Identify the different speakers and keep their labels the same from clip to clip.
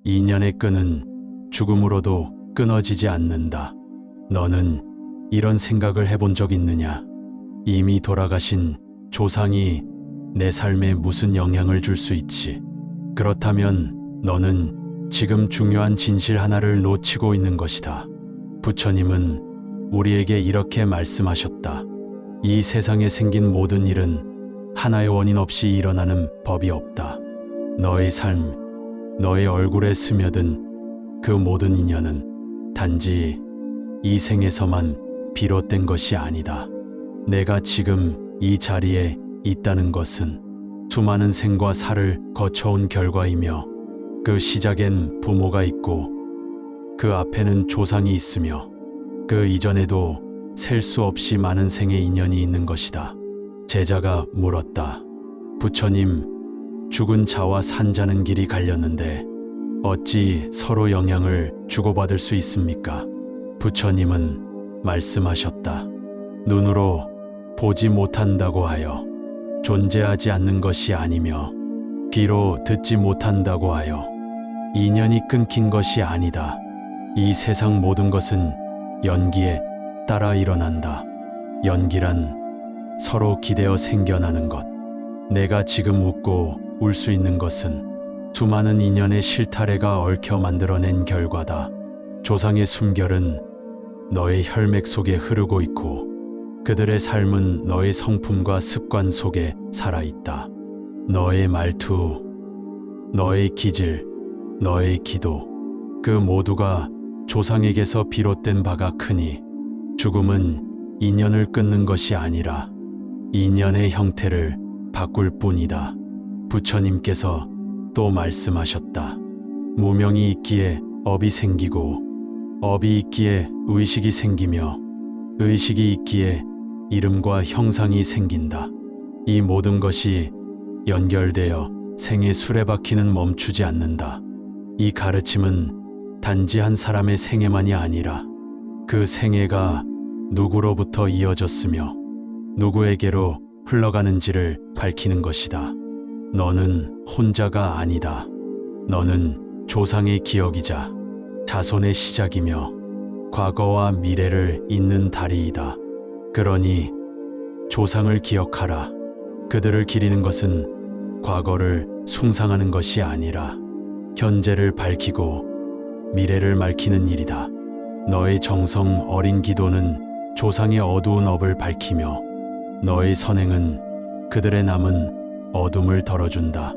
Speaker 1: 인연의 끈은 죽음으로도 끊어지지 않는다. 너는 이런 생각을 해본 적 있느냐? 이미 돌아가신 조상이 내 삶에 무슨 영향을 줄 수 있지? 그렇다면 너는 지금 중요한 진실 하나를 놓치고 있는 것이다. 부처님은 우리에게 이렇게 말씀하셨다. 이 세상에 생긴 모든 일은 하나의 원인 없이 일어나는 법이 없다. 너의 삶, 너의 얼굴에 스며든 그 모든 인연은 단지 이 생에서만 비롯된 것이 아니다. 내가 지금 이 자리에 있다는 것은 수많은 생과 사를 거쳐온 결과이며 그 시작엔 부모가 있고 그 앞에는 조상이 있으며 그 이전에도 셀 수 없이 많은 생의 인연이 있는 것이다. 제자가 물었다. 부처님, 죽은 자와 산 자는 길이 갈렸는데 어찌 서로 영향을 주고받을 수 있습니까? 부처님은 말씀하셨다. 눈으로 보지 못한다고 하여 존재하지 않는 것이 아니며 귀로 듣지 못한다고 하여 인연이 끊긴 것이 아니다. 이 세상 모든 것은 연기에 따라 일어난다. 연기란 서로 기대어 생겨나는 것. 내가 지금 웃고 울 수 있는 것은 수많은 인연의 실타래가 얽혀 만들어낸 결과다. 조상의 숨결은 너의 혈맥 속에 흐르고 있고 그들의 삶은 너의 성품과 습관 속에 살아있다. 너의 말투, 너의 기질, 너의 기도, 그 모두가 조상에게서 비롯된 바가 크니 죽음은 인연을 끊는 것이 아니라 인연의 형태를 바꿀 뿐이다. 부처님께서 또 말씀하셨다. 무명이 있기에 업이 생기고 업이 있기에 의식이 생기며 의식이 있기에 이름과 형상이 생긴다. 이 모든 것이 연결되어 생의 수레바퀴는 멈추지 않는다. 이 가르침은 단지 한 사람의 생애만이 아니라 그 생애가 누구로부터 이어졌으며 누구에게로 흘러가는지를 밝히는 것이다. 너는 혼자가 아니다. 너는 조상의 기억이자 자손의 시작이며 과거와 미래를 잇는 다리이다. 그러니 조상을 기억하라. 그들을 기리는 것은 과거를 숭상하는 것이 아니라 현재를 밝히고 미래를 밝히는 일이다. 너의 정성 어린 기도는 조상의 어두운 업을 밝히며 너의 선행은 그들의 남은 어둠을 덜어준다.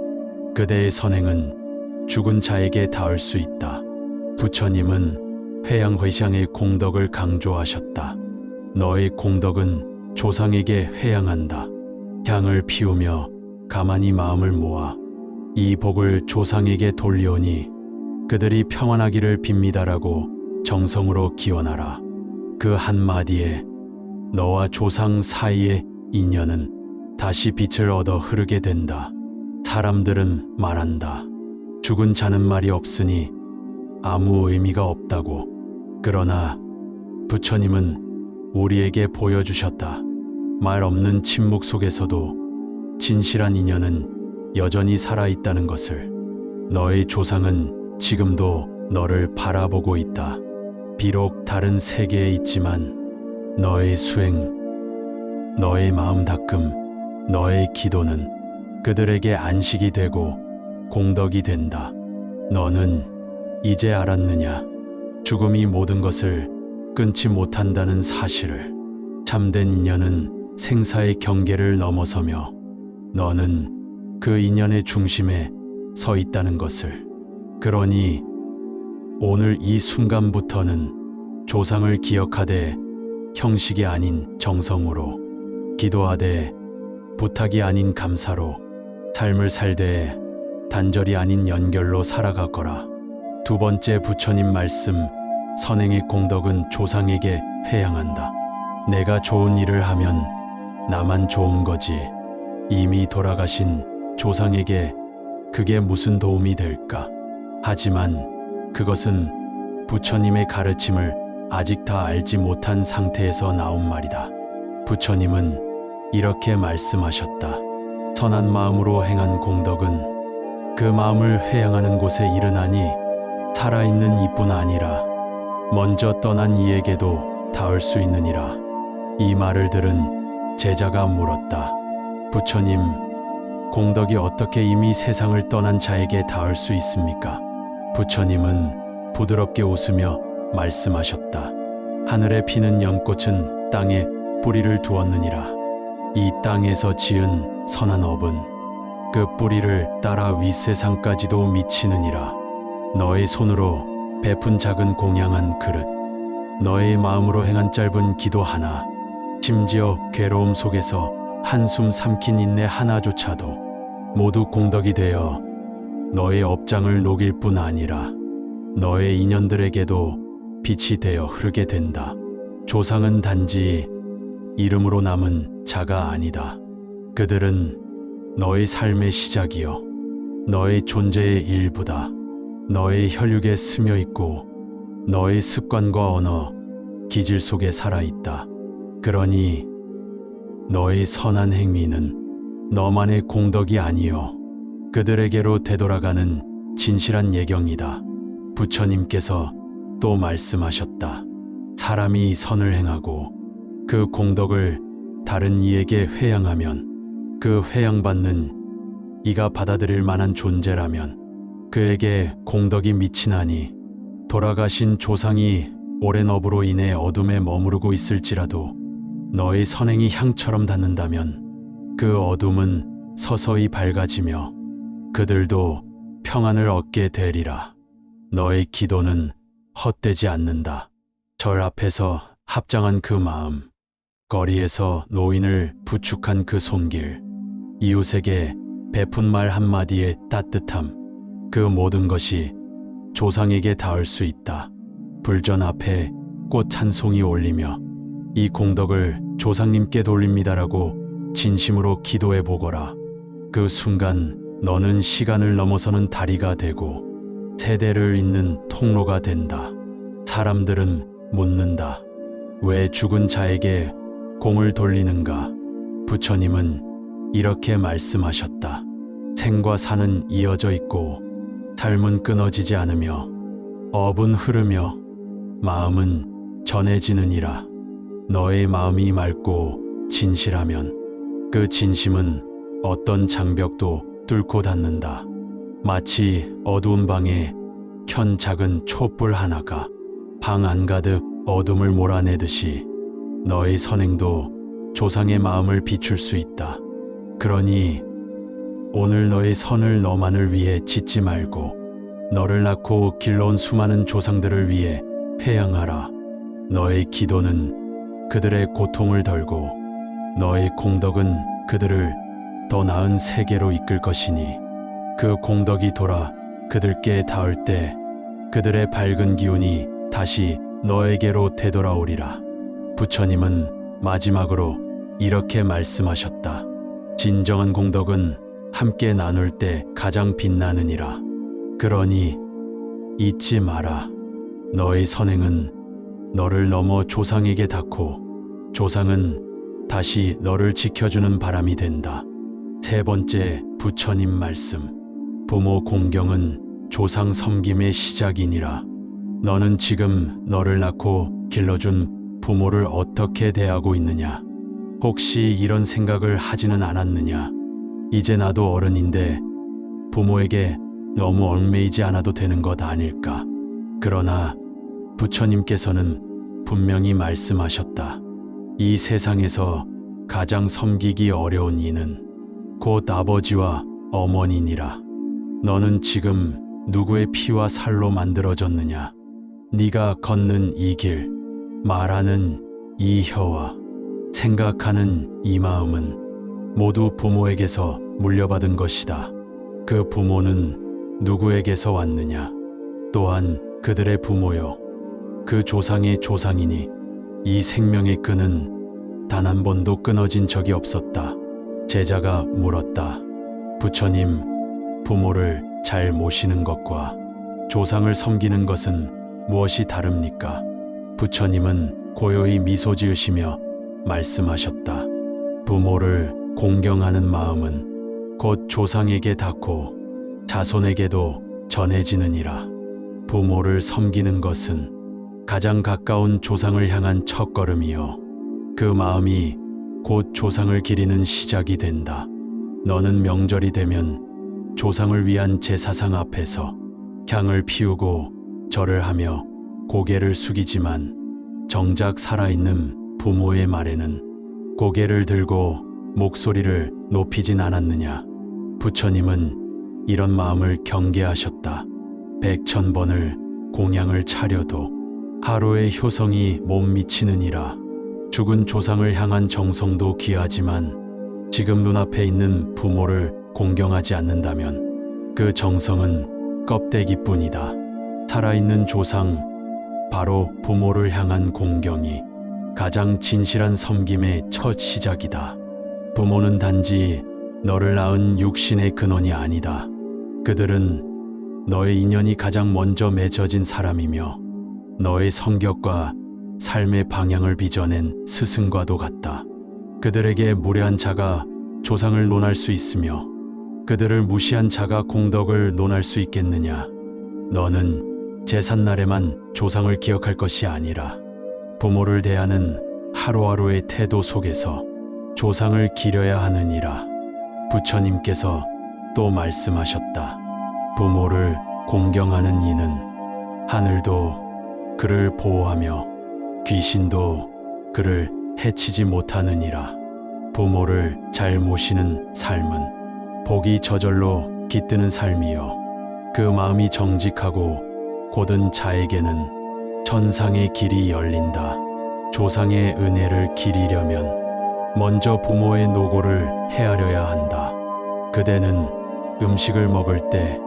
Speaker 1: 그대의 선행은 죽은 자에게 닿을 수 있다. 부처님은 회양회상의 공덕을 강조하셨다. 너의 공덕은 조상에게 회양한다. 향을 피우며 가만히 마음을 모아 이 복을 조상에게 돌리오니 그들이 평안하기를 빕니다라고 정성으로 기원하라. 그 한마디에 너와 조상 사이의 인연은 다시 빛을 얻어 흐르게 된다. 사람들은 말한다. 죽은 자는 말이 없으니 아무 의미가 없다고. 그러나 부처님은 우리에게 보여주셨다. 말 없는 침묵 속에서도 진실한 인연은 여전히 살아있다는 것을. 너의 조상은 지금도 너를 바라보고 있다. 비록 다른 세계에 있지만 너의 수행, 너의 마음 닦음, 너의 기도는 그들에게 안식이 되고 공덕이 된다. 너는 이제 알았느냐? 죽음이 모든 것을 끊지 못한다는 사실을. 참된 인연은 생사의 경계를 넘어서며 너는 그 인연의 중심에 서 있다는 것을. 그러니 오늘 이 순간부터는 조상을 기억하되 형식이 아닌 정성으로, 기도하되 부탁이 아닌 감사로, 삶을 살되 단절이 아닌 연결로 살아가거라. 두 번째 부처님 말씀, 선행의 공덕은 조상에게 회양한다. 내가 좋은 일을 하면 나만 좋은 거지. 이미 돌아가신 조상에게 그게 무슨 도움이 될까? 하지만 그것은 부처님의 가르침을 아직 다 알지 못한 상태에서 나온 말이다. 부처님은 이렇게 말씀하셨다. 선한 마음으로 행한 공덕은 그 마음을 회양하는 곳에 이르나니 살아있는 이뿐 아니라 먼저 떠난 이에게도 닿을 수 있느니라. 이 말을 들은 제자가 물었다. 부처님, 공덕이 어떻게 이미 세상을 떠난 자에게 닿을 수 있습니까? 부처님은 부드럽게 웃으며 말씀하셨다. 하늘에 피는 연꽃은 땅에 뿌리를 두었느니라. 이 땅에서 지은 선한 업은 그 뿌리를 따라 윗세상까지도 미치느니라. 너의 손으로 베푼 작은 공양 한 그릇, 너의 마음으로 행한 짧은 기도 하나, 심지어 괴로움 속에서 한숨 삼킨 인내 하나조차도 모두 공덕이 되어 너의 업장을 녹일 뿐 아니라 너의 인연들에게도 빛이 되어 흐르게 된다. 조상은 단지 이름으로 남은 자가 아니다. 그들은 너의 삶의 시작이요, 너의 존재의 일부다. 너의 혈육에 스며 있고 너의 습관과 언어, 기질 속에 살아있다. 그러니 너의 선한 행위는 너만의 공덕이 아니요 그들에게로 되돌아가는 진실한 예경이다. 부처님께서 또 말씀하셨다. 사람이 선을 행하고 그 공덕을 다른 이에게 회양하면 그 회양받는 이가 받아들일 만한 존재라면 그에게 공덕이 미치나니 돌아가신 조상이 오랜 업으로 인해 어둠에 머무르고 있을지라도 너의 선행이 향처럼 닿는다면 그 어둠은 서서히 밝아지며 그들도 평안을 얻게 되리라. 너의 기도는 헛되지 않는다. 절 앞에서 합장한 그 마음, 거리에서 노인을 부축한 그 손길, 이웃에게 베푼 말 한마디의 따뜻함, 그 모든 것이 조상에게 닿을 수 있다. 불전 앞에 꽃 한 송이 올리며 이 공덕을 조상님께 돌립니다라고 진심으로 기도해 보거라. 그 순간 너는 시간을 넘어서는 다리가 되고 세대를 잇는 통로가 된다. 사람들은 묻는다. 왜 죽은 자에게 공을 돌리는가? 부처님은 이렇게 말씀하셨다. 생과 사는 이어져 있고 삶은 끊어지지 않으며 업은 흐르며 마음은 전해지느니라. 너의 마음이 맑고 진실하면 그 진심은 어떤 장벽도 뚫고 닿는다. 마치 어두운 방에 켠 작은 촛불 하나가 방 안가득 어둠을 몰아내듯이 너의 선행도 조상의 마음을 비출 수 있다. 그러니 오늘 너의 선을 너만을 위해 짓지 말고 너를 낳고 길러온 수많은 조상들을 위해 회양하라. 너의 기도는 그들의 고통을 덜고 너의 공덕은 그들을 더 나은 세계로 이끌 것이니 그 공덕이 돌아 그들께 닿을 때 그들의 밝은 기운이 다시 너에게로 되돌아오리라. 부처님은 마지막으로 이렇게 말씀하셨다. 진정한 공덕은 함께 나눌 때 가장 빛나느니라. 그러니 잊지 마라. 너의 선행은 너를 넘어 조상에게 닿고 조상은 다시 너를 지켜주는 바람이 된다. 세 번째 부처님 말씀. 부모 공경은 조상 섬김의 시작이니라. 너는 지금 너를 낳고 길러준 부모를 어떻게 대하고 있느냐? 혹시 이런 생각을 하지는 않았느냐? 이제 나도 어른인데 부모에게 너무 얽매이지 않아도 되는 것 아닐까? 그러나 부처님께서는 분명히 말씀하셨다. 이 세상에서 가장 섬기기 어려운 이는 곧 아버지와 어머니니라. 너는 지금 누구의 피와 살로 만들어졌느냐? 네가 걷는 이 길, 말하는 이 혀와 생각하는 이 마음은 모두 부모에게서 물려받은 것이다. 그 부모는 누구에게서 왔느냐? 또한 그들의 부모요, 그 조상의 조상이니 이 생명의 끈은 단 한 번도 끊어진 적이 없었다. 제자가 물었다. 부처님, 부모를 잘 모시는 것과 조상을 섬기는 것은 무엇이 다릅니까? 부처님은 고요히 미소 지으시며 말씀하셨다. 부모를 공경하는 마음은 곧 조상에게 닿고 자손에게도 전해지느니라. 부모를 섬기는 것은 가장 가까운 조상을 향한 첫걸음이요. 그 마음이 곧 조상을 기리는 시작이 된다. 너는 명절이 되면 조상을 위한 제사상 앞에서 향을 피우고 절을 하며 고개를 숙이지만 정작 살아있는 부모의 말에는 고개를 들고 목소리를 높이진 않았느냐. 부처님은 이런 마음을 경계하셨다. 100,000번을 공양을 차려도 하루의 효성이 못 미치느니라. 죽은 조상을 향한 정성도 귀하지만 지금 눈앞에 있는 부모를 공경하지 않는다면 그 정성은 껍데기뿐이다. 살아있는 조상, 바로 부모를 향한 공경이 가장 진실한 섬김의 첫 시작이다. 부모는 단지 너를 낳은 육신의 근원이 아니다. 그들은 너의 인연이 가장 먼저 맺어진 사람이며 너의 성격과 삶의 방향을 빚어낸 스승과도 같다. 그들에게 무례한 자가 조상을 논할 수 있으며 그들을 무시한 자가 공덕을 논할 수 있겠느냐. 너는 제삿날에만 조상을 기억할 것이 아니라 부모를 대하는 하루하루의 태도 속에서 조상을 기려야 하느니라. 부처님께서 또 말씀하셨다. 부모를 공경하는 이는 하늘도 그를 보호하며 귀신도 그를 해치지 못하느니라. 부모를 잘 모시는 삶은 복이 저절로 깃드는 삶이요. 그 마음이 정직하고 곧은 자에게는 천상의 길이 열린다. 조상의 은혜를 기리려면 먼저 부모의 노고를 헤아려야 한다. 그대는 음식을 먹을 때,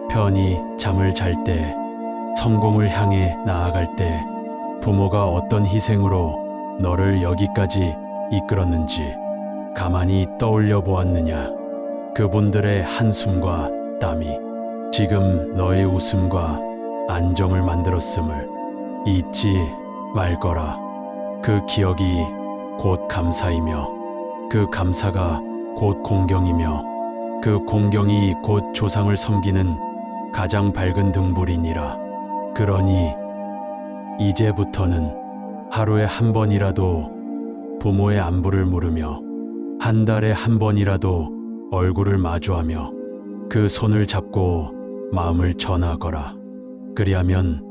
Speaker 1: 편히 잠을 잘 때, 성공을 향해 나아갈 때 부모가 어떤 희생으로 너를 여기까지 이끌었는지 가만히 떠올려 보았느냐. 그분들의 한숨과 땀이 지금 너의 웃음과 안정을 만들었음을 잊지 말거라. 그 기억이 곧 감사이며 그 감사가 곧 공경이며 그 공경이 곧 조상을 섬기는 가장 밝은 등불이니라. 그러니 이제부터는 하루에 한 번이라도 부모의 안부를 물으며 한 달에 한 번이라도 얼굴을 마주하며 그 손을 잡고 마음을 전하거라. 그리하면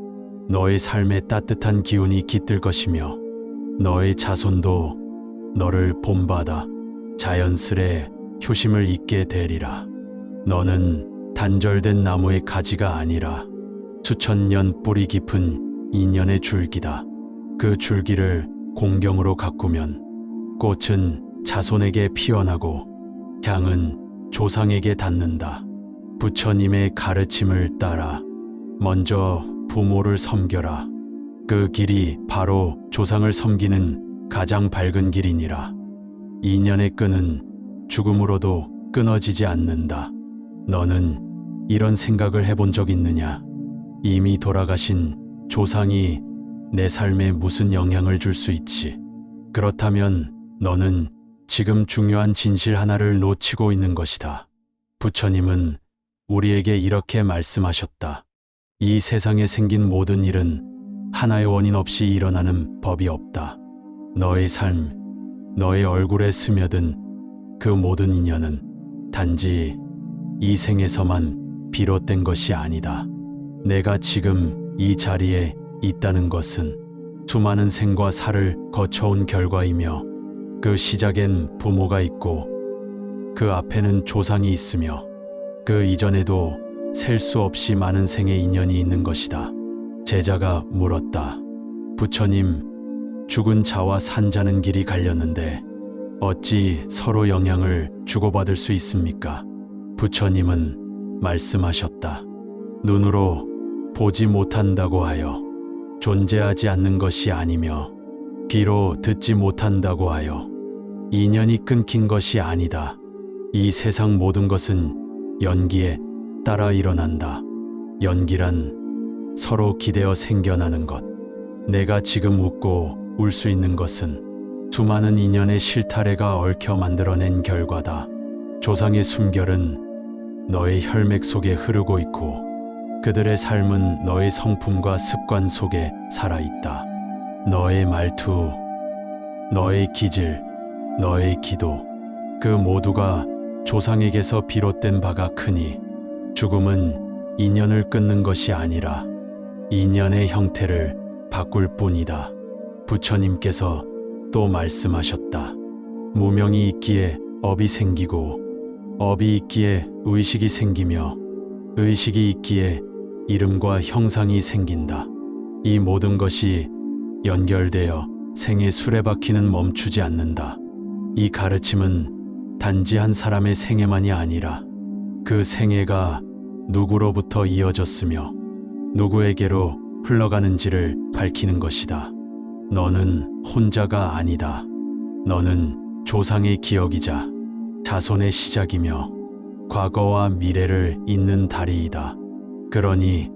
Speaker 1: 너의 삶에 따뜻한 기운이 깃들 것이며 너의 자손도 너를 본받아 자연스레 효심을 잊게 되리라. 너는 단절된 나무의 가지가 아니라 수천 년 뿌리 깊은 인연의 줄기다. 그 줄기를 공경으로 가꾸면 꽃은 자손에게 피어나고 향은 조상에게 닿는다. 부처님의 가르침을 따라 먼저 부모를 섬겨라. 그 길이 바로 조상을 섬기는 가장 밝은 길이니라. 인연의 끈은 죽음으로도 끊어지지 않는다. 너는 이런 생각을 해본 적 있느냐? 이미 돌아가신 조상이 내 삶에 무슨 영향을 줄 수 있지? 그렇다면 너는 지금 중요한 진실 하나를 놓치고 있는 것이다. 부처님은 우리에게 이렇게 말씀하셨다. 이 세상에 생긴 모든 일은 하나의 원인 없이 일어나는 법이 없다. 너의 삶, 너의 얼굴에 스며든 그 모든 인연은 단지 이 생에서만 비롯된 것이 아니다. 내가 지금 이 자리에 있다는 것은 수많은 생과 살을 거쳐온 결과이며 그 시작엔 부모가 있고 그 앞에는 조상이 있으며 그 이전에도 셀 수 없이 많은 생의 인연이 있는 것이다. 제자가 물었다. 부처님, 죽은 자와 산 자는 길이 갈렸는데 어찌 서로 영향을 주고받을 수 있습니까? 부처님은 말씀하셨다. 눈으로 보지 못한다고 하여 존재하지 않는 것이 아니며 귀로 듣지 못한다고 하여 인연이 끊긴 것이 아니다. 이 세상 모든 것은 연기에 따라 일어난다. 연기란 서로 기대어 생겨나는 것. 내가 지금 웃고 울 수 있는 것은 수많은 인연의 실타래가 얽혀 만들어낸 결과다. 조상의 숨결은 너의 혈맥 속에 흐르고 있고 그들의 삶은 너의 성품과 습관 속에 살아있다. 너의 말투, 너의 기질, 너의 기도, 그 모두가 조상에게서 비롯된 바가 크니 죽음은 인연을 끊는 것이 아니라 인연의 형태를 바꿀 뿐이다. 부처님께서 또 말씀하셨다. 무명이 있기에 업이 생기고 업이 있기에 의식이 생기며 의식이 있기에 이름과 형상이 생긴다. 이 모든 것이 연결되어 생의 수레바퀴는 멈추지 않는다. 이 가르침은 단지 한 사람의 생애만이 아니라 그 생애가 누구로부터 이어졌으며 누구에게로 흘러가는지를 밝히는 것이다. 너는 혼자가 아니다. 너는 조상의 기억이자 자손의 시작이며 과거와 미래를 잇는 다리이다. 그러니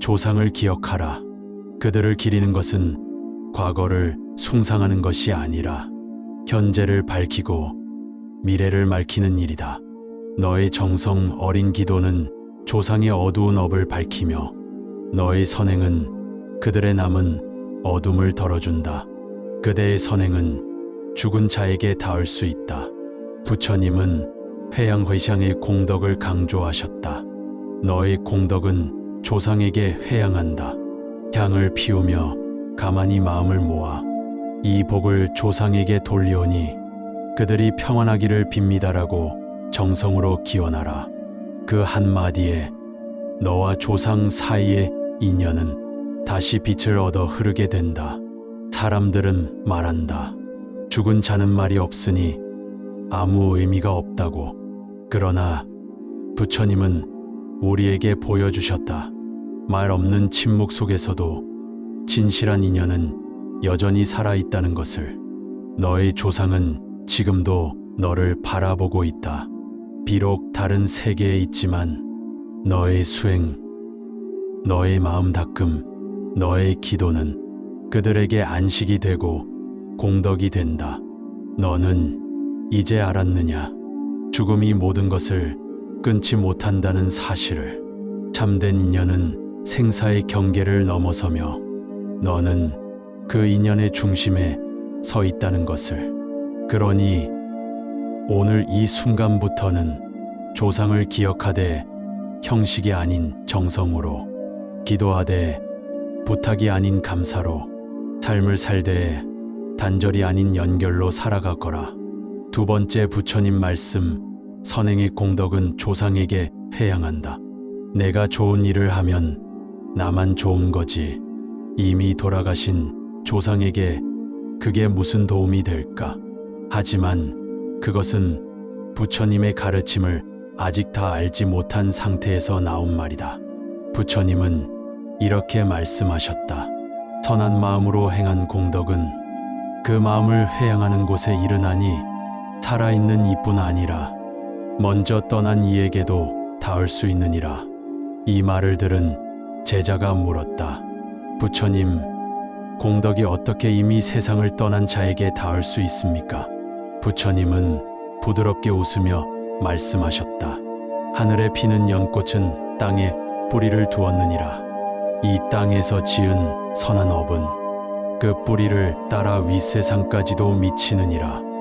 Speaker 1: 조상을 기억하라. 그들을 기리는 것은 과거를 숭상하는 것이 아니라 현재를 밝히고 미래를 맑히는 일이다. 너의 정성 어린 기도는 조상의 어두운 업을 밝히며 너의 선행은 그들의 남은 어둠을 덜어준다. 그대의 선행은 죽은 자에게 닿을 수 있다. 부처님은 회양회샹의 공덕을 강조하셨다. 너의 공덕은 조상에게 회양한다. 향을 피우며 가만히 마음을 모아 이 복을 조상에게 돌리오니 그들이 평안하기를 빕니다라고 정성으로 기원하라. 그 한마디에 너와 조상 사이의 인연은 다시 빛을 얻어 흐르게 된다. 사람들은 말한다. 죽은 자는 말이 없으니 아무 의미가 없다고. 그러나 부처님은 우리에게 보여주셨다. 말 없는 침묵 속에서도 진실한 인연은 여전히 살아있다는 것을. 너의 조상은 지금도 너를 바라보고 있다. 비록 다른 세계에 있지만 너의 수행, 너의 마음 닦음, 너의 기도는 그들에게 안식이 되고 공덕이 된다. 너는 이제 알았느냐? 죽음이 모든 것을 끊지 못한다는 사실을. 참된 인연은 생사의 경계를 넘어서며 너는 그 인연의 중심에 서 있다는 것을. 그러니 오늘 이 순간부터는 조상을 기억하되 형식이 아닌 정성으로, 기도하되 부탁이 아닌 감사로, 삶을 살되 단절이 아닌 연결로 살아가거라. 두 번째 부처님 말씀, 선행의 공덕은 조상에게 회양한다. 내가 좋은 일을 하면 나만 좋은 거지. 이미 돌아가신 조상에게 그게 무슨 도움이 될까? 하지만 그것은 부처님의 가르침을 아직 다 알지 못한 상태에서 나온 말이다. 부처님은 이렇게 말씀하셨다. 선한 마음으로 행한 공덕은 그 마음을 회양하는 곳에 이르나니 살아있는 이뿐 아니라 먼저 떠난 이에게도 닿을 수 있느니라. 이 말을 들은 제자가 물었다. 부처님, 공덕이 어떻게 이미 세상을 떠난 자에게 닿을 수 있습니까? 부처님은 부드럽게 웃으며 말씀하셨다. 하늘에 피는 연꽃은 땅에 뿌리를 두었느니라. 이 땅에서 지은 선한 업은 그 뿌리를 따라 윗세상까지도 미치느니라.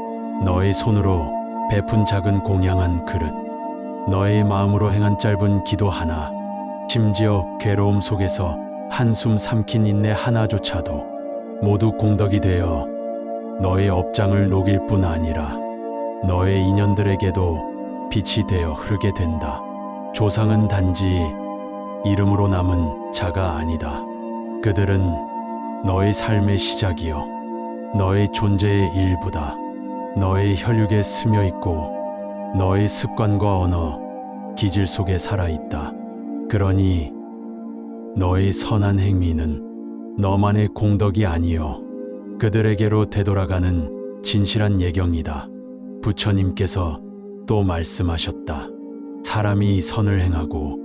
Speaker 1: 너의 손으로 베푼 작은 공양 한 그릇, 너의 마음으로 행한 짧은 기도 하나, 심지어 괴로움 속에서 한숨 삼킨 인내 하나조차도 모두 공덕이 되어 너의 업장을 녹일 뿐 아니라 너의 인연들에게도 빛이 되어 흐르게 된다. 조상은 단지 이름으로 남은 자가 아니다. 그들은 너의 삶의 시작이요, 너의 존재의 일부다. 너의 혈육에 스며 있고 너의 습관과 언어, 기질 속에 살아있다. 그러니 너의 선한 행위는 너만의 공덕이 아니요 그들에게로 되돌아가는 진실한 예경이다. 부처님께서 또 말씀하셨다. 사람이 선을 행하고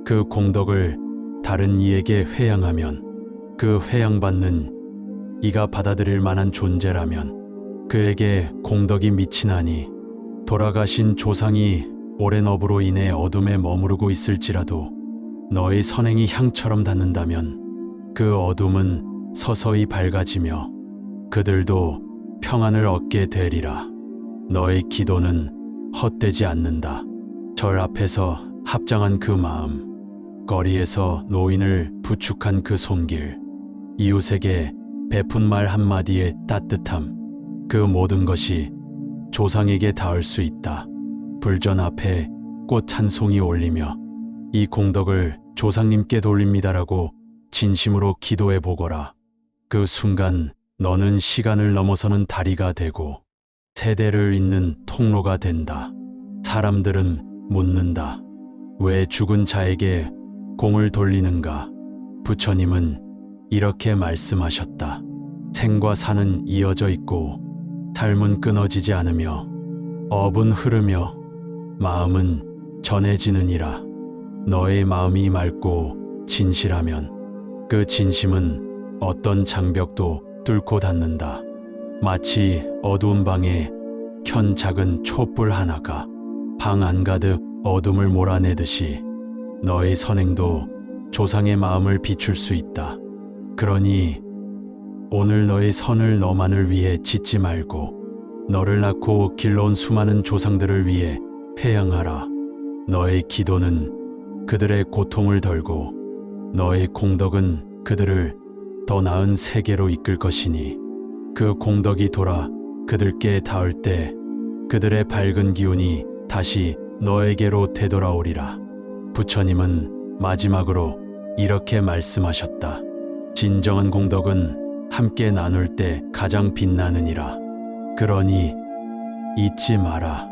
Speaker 1: 그 공덕을 다른 이에게 회양하면 그 회양받는 이가 받아들일 만한 존재라면 그에게 공덕이 미치나니 돌아가신 조상이 오랜 업으로 인해 어둠에 머무르고 있을지라도 너의 선행이 향처럼 닿는다면 그 어둠은 서서히 밝아지며 그들도 평안을 얻게 되리라. 너의 기도는 헛되지 않는다. 절 앞에서 합장한 그 마음, 거리에서 노인을 부축한 그 손길, 이웃에게 베푼 말 한마디의 따뜻함, 그 모든 것이 조상에게 닿을 수 있다. 불전 앞에 꽃 한 송이 올리며 이 공덕을 조상님께 돌립니다라고 진심으로 기도해 보거라. 그 순간 너는 시간을 넘어서는 다리가 되고 세대를 잇는 통로가 된다. 사람들은 묻는다. 왜 죽은 자에게 공을 돌리는가? 부처님은 이렇게 말씀하셨다. 생과 사는 이어져 있고 삶은 끊어지지 않으며 업은 흐르며 마음은 전해지느니라. 너의 마음이 맑고 진실하면 그 진심은 어떤 장벽도 뚫고 닿는다. 마치 어두운 방에 켠 작은 촛불 하나가 방 안가득 어둠을 몰아내듯이 너의 선행도 조상의 마음을 비출 수 있다. 그러니 오늘 너의 선을 너만을 위해 짓지 말고 너를 낳고 길러온 수많은 조상들을 위해 회양하라. 너의 기도는 그들의 고통을 덜고 너의 공덕은 그들을 더 나은 세계로 이끌 것이니 그 공덕이 돌아 그들께 닿을 때 그들의 밝은 기운이 다시 너에게로 되돌아오리라. 부처님은 마지막으로 이렇게 말씀하셨다. 진정한 공덕은 함께 나눌 때 가장 빛나느니라. 그러니 잊지 마라.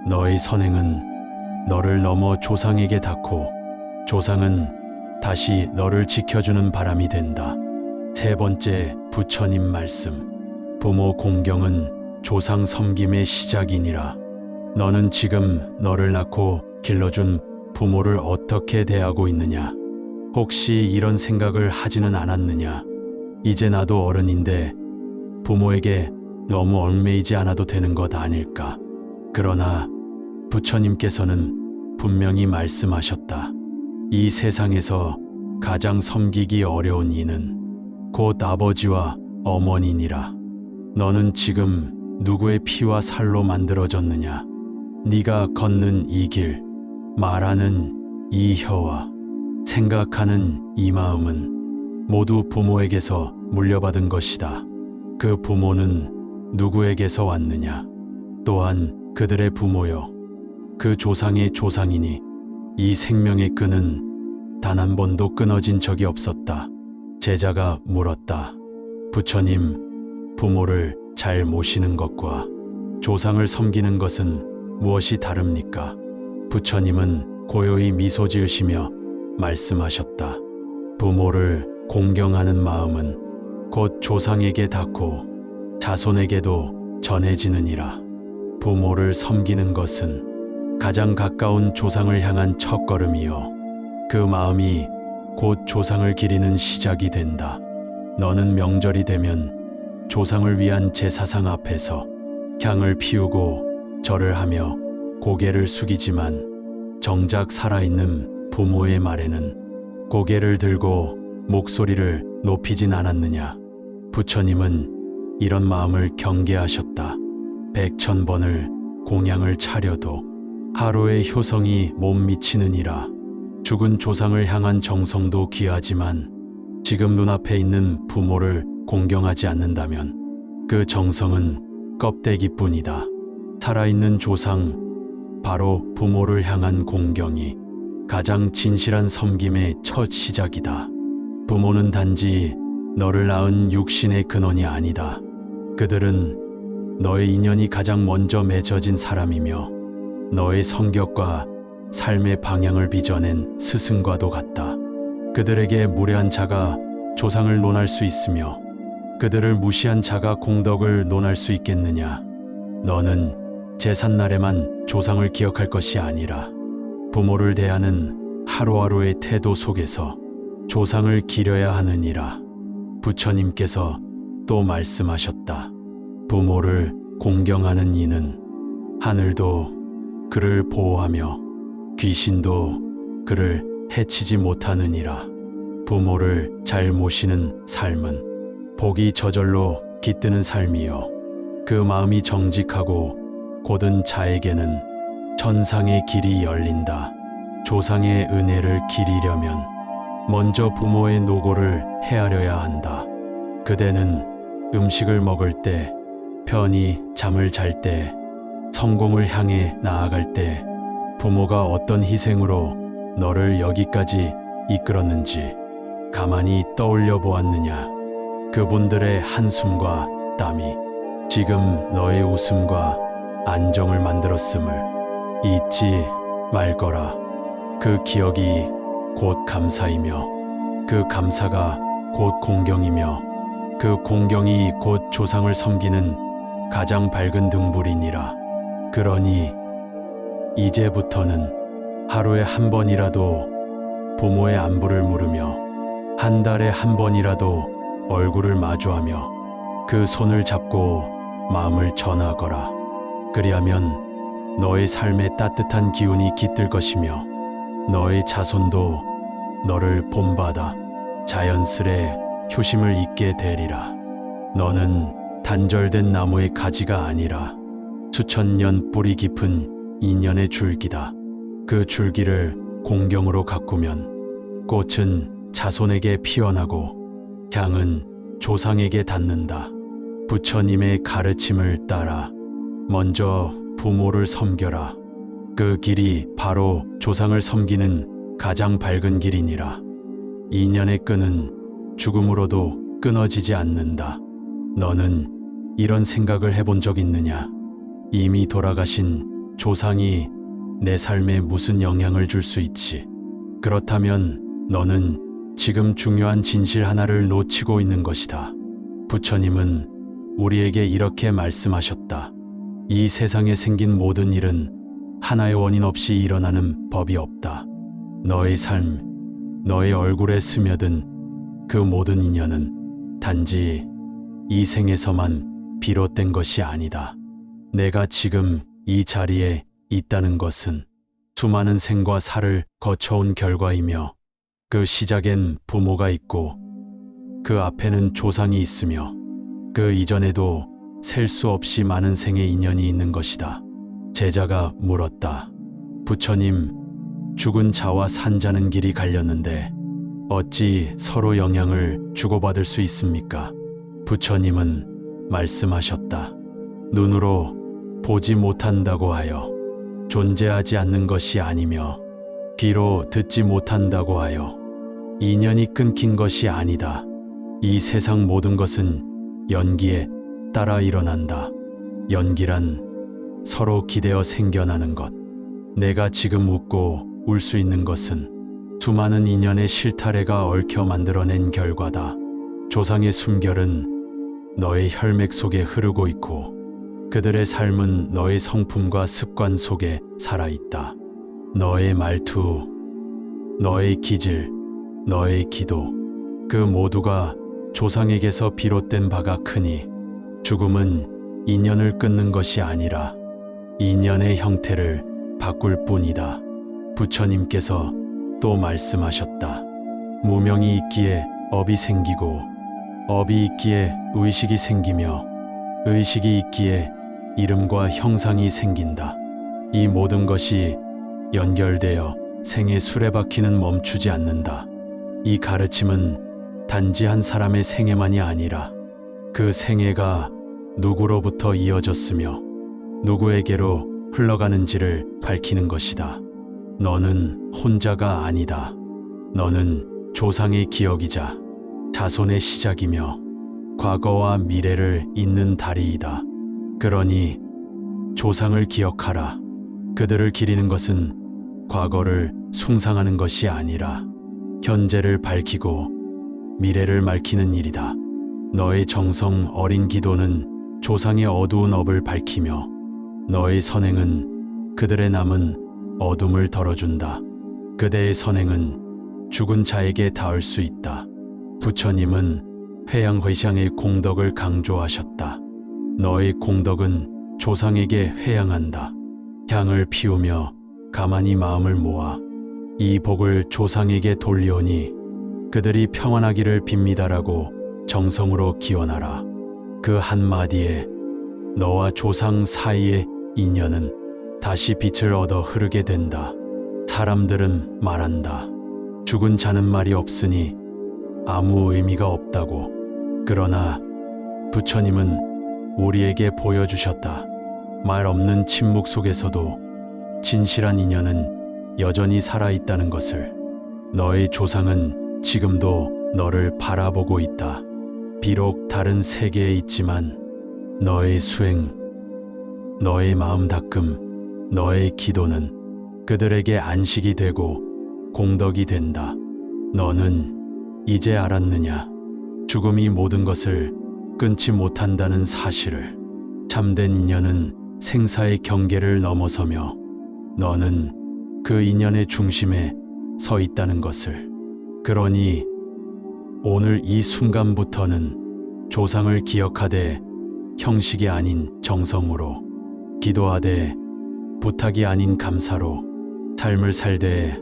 Speaker 1: 너의 선행은 너를 넘어 조상에게 닿고 조상은 다시 너를 지켜주는 바람이 된다. 세 번째 부처님 말씀. 부모 공경은 조상 섬김의 시작이니라. 너는 지금 너를 낳고 길러준 부모를 어떻게 대하고 있느냐? 혹시 이런 생각을 하지는 않았느냐? 이제 나도 어른인데 부모에게 너무 얽매이지 않아도 되는 것 아닐까? 그러나 부처님께서는 분명히 말씀하셨다. 이 세상에서 가장 섬기기 어려운 이는 곧 아버지와 어머니니라. 너는 지금 누구의 피와 살로 만들어졌느냐? 네가 걷는 이 길, 말하는 이 혀와 생각하는 이 마음은 모두 부모에게서 물려받은 것이다. 그 부모는 누구에게서 왔느냐? 또한 그들의 부모여, 그 조상의 조상이니 이 생명의 끈은 단 한 번도 끊어진 적이 없었다. 제자가 물었다. 부처님, 부모를 잘 모시는 것과 조상을 섬기는 것은 무엇이 다릅니까? 부처님은 고요히 미소 지으시며 말씀하셨다. 부모를 공경하는 마음은 곧 조상에게 닿고 자손에게도 전해지느니라. 부모를 섬기는 것은 가장 가까운 조상을 향한 첫걸음이요. 그 마음이 곧 조상을 기리는 시작이 된다. 너는 명절이 되면 조상을 위한 제사상 앞에서 향을 피우고 절을 하며 고개를 숙이지만 정작 살아있는 부모의 말에는 고개를 들고 목소리를 높이진 않았느냐. 부처님은 이런 마음을 경계하셨다. 100,000번을 공양을 차려도 하루의 효성이 못 미치느니라. 죽은 조상을 향한 정성도 귀하지만 지금 눈앞에 있는 부모를 공경하지 않는다면 그 정성은 껍데기뿐이다. 살아있는 조상, 바로 부모를 향한 공경이 가장 진실한 섬김의 첫 시작이다. 부모는 단지 너를 낳은 육신의 근원이 아니다. 그들은 너의 인연이 가장 먼저 맺어진 사람이며 너의 성격과 삶의 방향을 빚어낸 스승과도 같다. 그들에게 무례한 자가 조상을 논할 수 있으며 그들을 무시한 자가 공덕을 논할 수 있겠느냐. 너는 제삿날에만 조상을 기억할 것이 아니라 부모를 대하는 하루하루의 태도 속에서 조상을 기려야 하느니라. 부처님께서 또 말씀하셨다. 부모를 공경하는 이는 하늘도 그를 보호하며 귀신도 그를 해치지 못하느니라. 부모를 잘 모시는 삶은 복이 저절로 깃드는 삶이요. 그 마음이 정직하고 곧은 자에게는 천상의 길이 열린다. 조상의 은혜를 기리려면 먼저 부모의 노고를 헤아려야 한다. 그대는 음식을 먹을 때, 편히 잠을 잘 때, 성공을 향해 나아갈 때 부모가 어떤 희생으로 너를 여기까지 이끌었는지 가만히 떠올려 보았느냐. 그분들의 한숨과 땀이 지금 너의 웃음과 안정을 만들었음을 잊지 말거라. 그 기억이 곧 감사이며 그 감사가 곧 공경이며 그 공경이 곧 조상을 섬기는 가장 밝은 등불이니라. 그러니 이제부터는 하루에 한 번이라도 부모의 안부를 물으며 한 달에 한 번이라도 얼굴을 마주하며 그 손을 잡고 마음을 전하거라. 그리하면 너의 삶에 따뜻한 기운이 깃들 것이며 너의 자손도 너를 본받아 자연스레 효심을 잊게 되리라. 너는 단절된 나무의 가지가 아니라 수천 년 뿌리 깊은 인연의 줄기다. 그 줄기를 공경으로 가꾸면 꽃은 자손에게 피어나고 향은 조상에게 닿는다. 부처님의 가르침을 따라 먼저 부모를 섬겨라. 그 길이 바로 조상을 섬기는 가장 밝은 길이니라. 인연의 끈은 죽음으로도 끊어지지 않는다. 너는 이런 생각을 해본 적 있느냐? 이미 돌아가신 조상이 내 삶에 무슨 영향을 줄 수 있지? 그렇다면 너는 지금 중요한 진실 하나를 놓치고 있는 것이다. 부처님은 우리에게 이렇게 말씀하셨다. 이 세상에 생긴 모든 일은 하나의 원인 없이 일어나는 법이 없다. 너의 삶, 너의 얼굴에 스며든 그 모든 인연은 단지 이 생에서만 비롯된 것이 아니다. 내가 지금 이 자리에 있다는 것은 수많은 생과 사를 거쳐온 결과이며 그 시작엔 부모가 있고 그 앞에는 조상이 있으며 그 이전에도 셀 수 없이 많은 생의 인연이 있는 것이다. 제자가 물었다. 부처님, 죽은 자와 산자는 길이 갈렸는데 어찌 서로 영향을 주고받을 수 있습니까? 부처님은 말씀하셨다. 눈으로 보지 못한다고 하여 존재하지 않는 것이 아니며 귀로 듣지 못한다고 하여 인연이 끊긴 것이 아니다. 이 세상 모든 것은 연기에 따라 일어난다. 연기란 서로 기대어 생겨나는 것. 내가 지금 웃고 울 수 있는 것은 수많은 인연의 실타래가 얽혀 만들어낸 결과다. 조상의 숨결은 너의 혈맥 속에 흐르고 있고 그들의 삶은 너의 성품과 습관 속에 살아있다. 너의 말투, 너의 기질, 너의 기도, 그 모두가 조상에게서 비롯된 바가 크니 죽음은 인연을 끊는 것이 아니라 인연의 형태를 바꿀 뿐이다. 부처님께서 또 말씀하셨다. 무명이 있기에 업이 생기고 업이 있기에 의식이 생기며 의식이 있기에 이름과 형상이 생긴다. 이 모든 것이 연결되어 생의 수레바퀴는 멈추지 않는다. 이 가르침은 단지 한 사람의 생애만이 아니라 그 생애가 누구로부터 이어졌으며 누구에게로 흘러가는지를 밝히는 것이다. 너는 혼자가 아니다. 너는 조상의 기억이자 자손의 시작이며 과거와 미래를 잇는 다리이다. 그러니 조상을 기억하라. 그들을 기리는 것은 과거를 숭상하는 것이 아니라 현재를 밝히고 미래를 맑히는 일이다. 너의 정성 어린 기도는 조상의 어두운 업을 밝히며 너의 선행은 그들의 남은 어둠을 덜어준다. 그대의 선행은 죽은 자에게 닿을 수 있다. 부처님은 회양회샹의 공덕을 강조하셨다. 너의 공덕은 조상에게 회양한다. 향을 피우며 가만히 마음을 모아 이 복을 조상에게 돌리오니 그들이 평안하기를 빕니다라고 정성으로 기원하라. 그 한마디에 너와 조상 사이의 인연은 다시 빛을 얻어 흐르게 된다. 사람들은 말한다. 죽은 자는 말이 없으니 아무 의미가 없다고. 그러나 부처님은 우리에게 보여주셨다. 말 없는 침묵 속에서도 진실한 인연은 여전히 살아있다는 것을. 너의 조상은 지금도 너를 바라보고 있다. 비록 다른 세계에 있지만 너의 수행, 너의 마음 닦음, 너의 기도는 그들에게 안식이 되고 공덕이 된다. 너는 이제 알았느냐? 죽음이 모든 것을 끊지 못한다는 사실을. 참된 인연은 생사의 경계를 넘어서며 너는 그 인연의 중심에 서 있다는 것을. 그러니 오늘 이 순간부터는 조상을 기억하되 형식이 아닌 정성으로, 기도하되 부탁이 아닌 감사로, 삶을 살되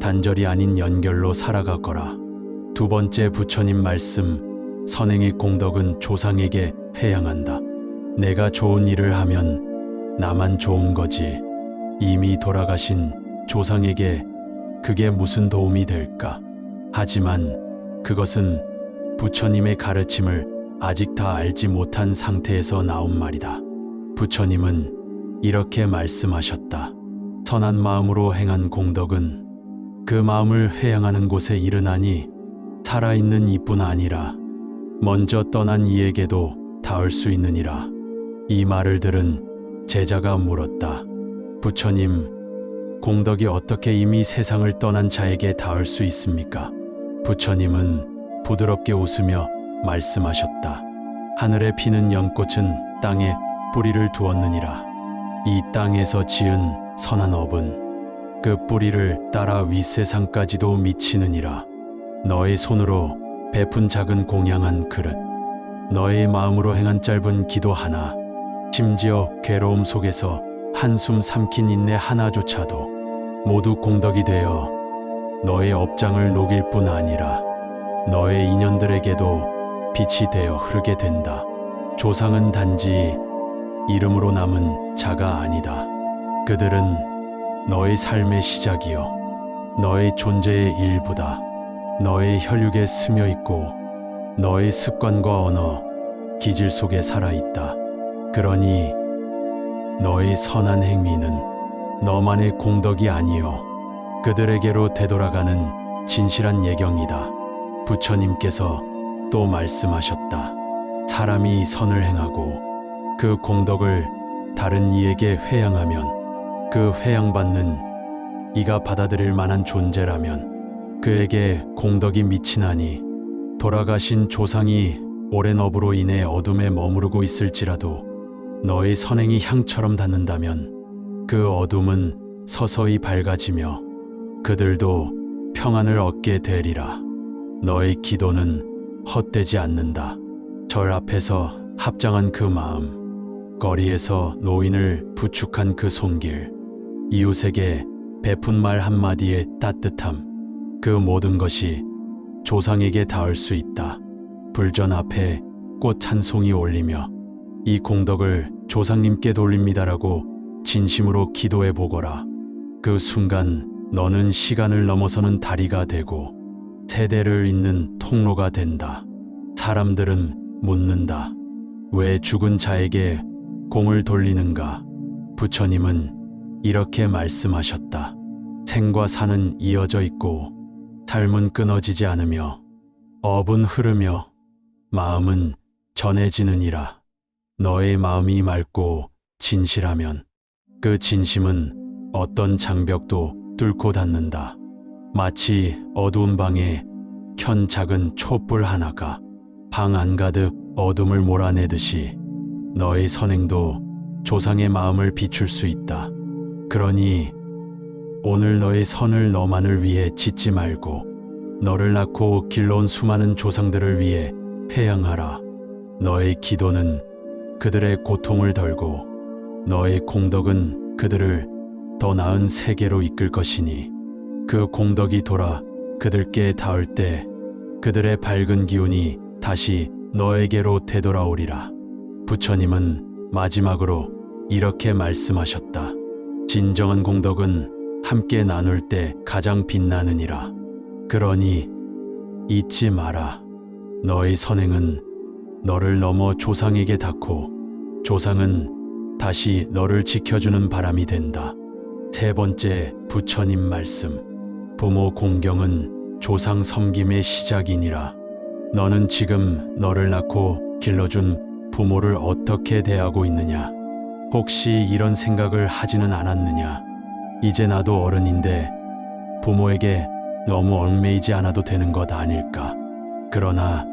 Speaker 1: 단절이 아닌 연결로 살아가거라. 두 번째 부처님 말씀, 선행의 공덕은 조상에게 회양한다. 내가 좋은 일을 하면 나만 좋은 거지. 이미 돌아가신 조상에게 그게 무슨 도움이 될까? 하지만 그것은 부처님의 가르침을 아직 다 알지 못한 상태에서 나온 말이다. 부처님은 이렇게 말씀하셨다. 선한 마음으로 행한 공덕은 그 마음을 회양하는 곳에 이르나니 살아있는 이뿐 아니라 먼저 떠난 이에게도 닿을 수 있느니라. 이 말을 들은 제자가 물었다. 부처님, 공덕이 어떻게 이미 세상을 떠난 자에게 닿을 수 있습니까? 부처님은 부드럽게 웃으며 말씀하셨다. 하늘에 피는 연꽃은 땅에 뿌리를 두었느니라. 이 땅에서 지은 선한 업은 그 뿌리를 따라 윗세상까지도 미치느니라. 너의 손으로 베푼 작은 공양 한 그릇, 너의 마음으로 행한 짧은 기도 하나, 심지어 괴로움 속에서 한숨 삼킨 인내 하나조차도 모두 공덕이 되어 너의 업장을 녹일 뿐 아니라 너의 인연들에게도 빛이 되어 흐르게 된다. 조상은 단지 이름으로 남은 자가 아니다. 그들은 너의 삶의 시작이요, 너의 존재의 일부다. 너의 혈육에 스며 있고 너의 습관과 언어, 기질 속에 살아있다. 그러니 너의 선한 행위는 너만의 공덕이 아니요 그들에게로 되돌아가는 진실한 예경이다. 부처님께서 또 말씀하셨다. 사람이 선을 행하고 그 공덕을 다른 이에게 회양하면 그 회양받는 이가 받아들일 만한 존재라면 그에게 공덕이 미치나니 돌아가신 조상이 오랜 업으로 인해 어둠에 머무르고 있을지라도 너의 선행이 향처럼 닿는다면 그 어둠은 서서히 밝아지며 그들도 평안을 얻게 되리라. 너의 기도는 헛되지 않는다. 절 앞에서 합장한 그 마음, 거리에서 노인을 부축한 그 손길, 이웃에게 베푼 말 한마디의 따뜻함, 그 모든 것이 조상에게 닿을 수 있다. 불전 앞에 꽃 한 송이 올리며 이 공덕을 조상님께 돌립니다라고 진심으로 기도해 보거라. 그 순간 너는 시간을 넘어서는 다리가 되고 세대를 잇는 통로가 된다. 사람들은 묻는다. 왜 죽은 자에게 공을 돌리는가? 부처님은 이렇게 말씀하셨다. 생과 사는 이어져 있고 삶은 끊어지지 않으며 업은 흐르며 마음은 전해지느니라. 너의 마음이 맑고 진실하면 그 진심은 어떤 장벽도 뚫고 닿는다. 마치 어두운 방에 켠 작은 촛불 하나가 방 안가득 어둠을 몰아내듯이 너의 선행도 조상의 마음을 비출 수 있다. 그러니 오늘 너의 선을 너만을 위해 짓지 말고 너를 낳고 길러온 수많은 조상들을 위해 회양하라. 너의 기도는 그들의 고통을 덜고 너의 공덕은 그들을 더 나은 세계로 이끌 것이니 그 공덕이 돌아 그들께 닿을 때 그들의 밝은 기운이 다시 너에게로 되돌아오리라. 부처님은 마지막으로 이렇게 말씀하셨다. 진정한 공덕은 함께 나눌 때 가장 빛나느니라. 그러니 잊지 마라. 너의 선행은 너를 넘어 조상에게 닿고 조상은 다시 너를 지켜주는 바람이 된다. 세 번째, 부처님 말씀. 부모 공경은 조상 섬김의 시작이니라. 너는 지금 너를 낳고 길러준 부모를 어떻게 대하고 있느냐? 혹시 이런 생각을 하지는 않았느냐? 이제 나도 어른인데 부모에게 너무 얽매이지 않아도 되는 것 아닐까? 그러나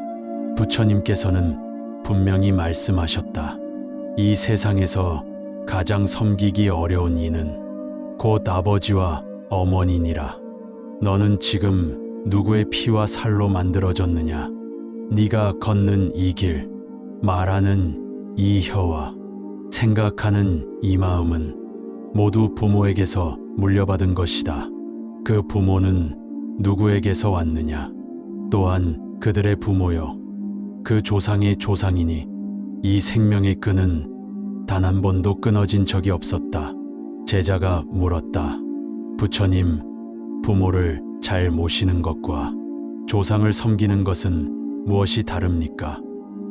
Speaker 1: 부처님께서는 분명히 말씀하셨다. 이 세상에서 가장 섬기기 어려운 이는 곧 아버지와 어머니니라. 너는 지금 누구의 피와 살로 만들어졌느냐? 네가 걷는 이 길, 말하는 이 혀와 생각하는 이 마음은 모두 부모에게서 물려받은 것이다. 그 부모는 누구에게서 왔느냐? 또한 그들의 부모여, 그 조상의 조상이니 이 생명의 끈은 단 한 번도 끊어진 적이 없었다. 제자가 물었다. 부처님, 부모를 잘 모시는 것과 조상을 섬기는 것은 무엇이 다릅니까?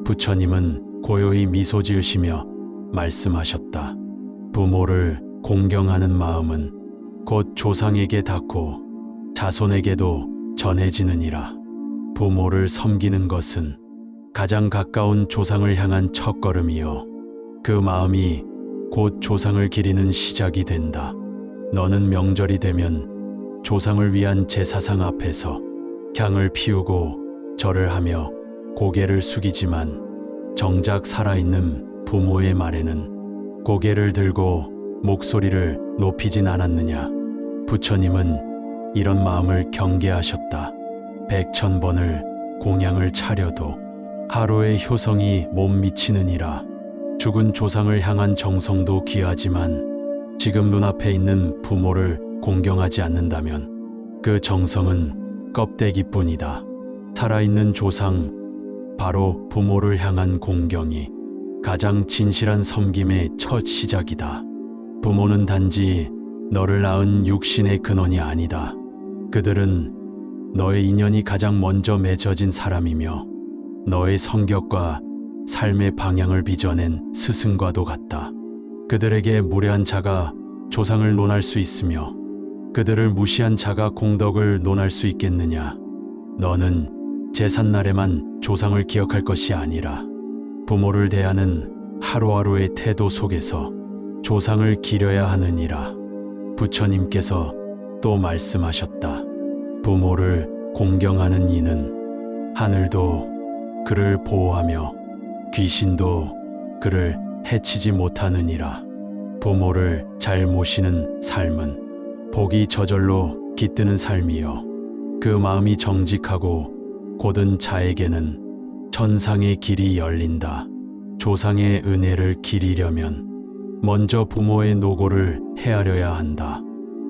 Speaker 1: 부처님은 고요히 미소 지으시며 말씀하셨다. 부모를 공경하는 마음은 곧 조상에게 닿고 자손에게도 전해지느니라. 부모를 섬기는 것은 가장 가까운 조상을 향한 첫걸음이요, 그 마음이 곧 조상을 기리는 시작이 된다. 너는 명절이 되면 조상을 위한 제사상 앞에서 향을 피우고 절을 하며 고개를 숙이지만 정작 살아있는 부모의 말에는 고개를 들고 목소리를 높이진 않았느냐? 부처님은 이런 마음을 경계하셨다. 100,000번을 공양을 차려도 하루의 효성이 못 미치느니라. 죽은 조상을 향한 정성도 귀하지만 지금 눈앞에 있는 부모를 공경하지 않는다면 그 정성은 껍데기뿐이다. 살아있는 조상, 바로 부모를 향한 공경이 가장 진실한 섬김의 첫 시작이다. 부모는 단지 너를 낳은 육신의 근원이 아니다. 그들은 너의 인연이 가장 먼저 맺어진 사람이며 너의 성격과 삶의 방향을 빚어낸 스승과도 같다. 그들에게 무례한 자가 조상을 논할 수 있으며 그들을 무시한 자가 공덕을 논할 수 있겠느냐? 너는 제삿날에만 조상을 기억할 것이 아니라 부모를 대하는 하루하루의 태도 속에서 조상을 기려야 하느니라. 부처님께서 또 말씀하셨다. 부모를 공경하는 이는 하늘도 그를 보호하며 귀신도 그를 해치지 못하느니라. 부모를 잘 모시는 삶은 복이 저절로 깃드는 삶이요, 그 마음이 정직하고 곧은 자에게는 천상의 길이 열린다. 조상의 은혜를 기리려면 먼저 부모의 노고를 헤아려야 한다.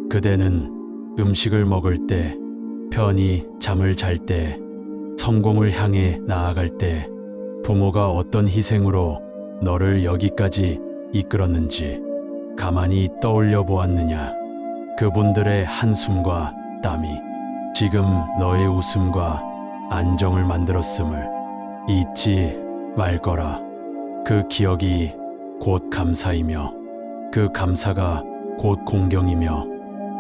Speaker 1: 그대는 음식을 먹을 때, 편히 잠을 잘 때, 성공을 향해 나아갈 때 부모가 어떤 희생으로 너를 여기까지 이끌었는지 가만히 떠올려 보았느냐? 그분들의 한숨과 땀이 지금 너의 웃음과 안정을 만들었음을 잊지 말거라. 그 기억이 곧 감사이며 그 감사가 곧 공경이며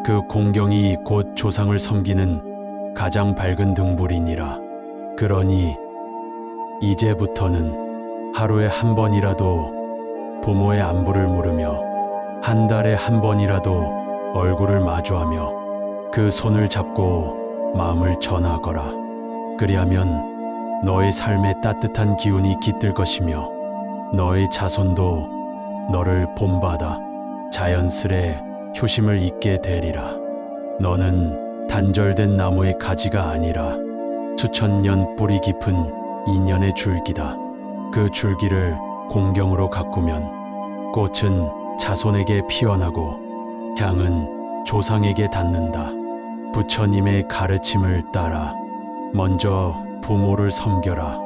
Speaker 1: 그 공경이 곧 조상을 섬기는 가장 밝은 등불이니라. 그러니 이제부터는 하루에 한 번이라도 부모의 안부를 물으며 한 달에 한 번이라도 얼굴을 마주하며 그 손을 잡고 마음을 전하거라. 그리하면 너의 삶에 따뜻한 기운이 깃들 것이며 너의 자손도 너를 본받아 자연스레 효심을 잊게 되리라. 너는 단절된 나무의 가지가 아니라 수천 년 뿌리 깊은 인연의 줄기다. 그 줄기를 공경으로 가꾸면 꽃은 자손에게 피어나고 향은 조상에게 닿는다. 부처님의 가르침을 따라 먼저 부모를 섬겨라.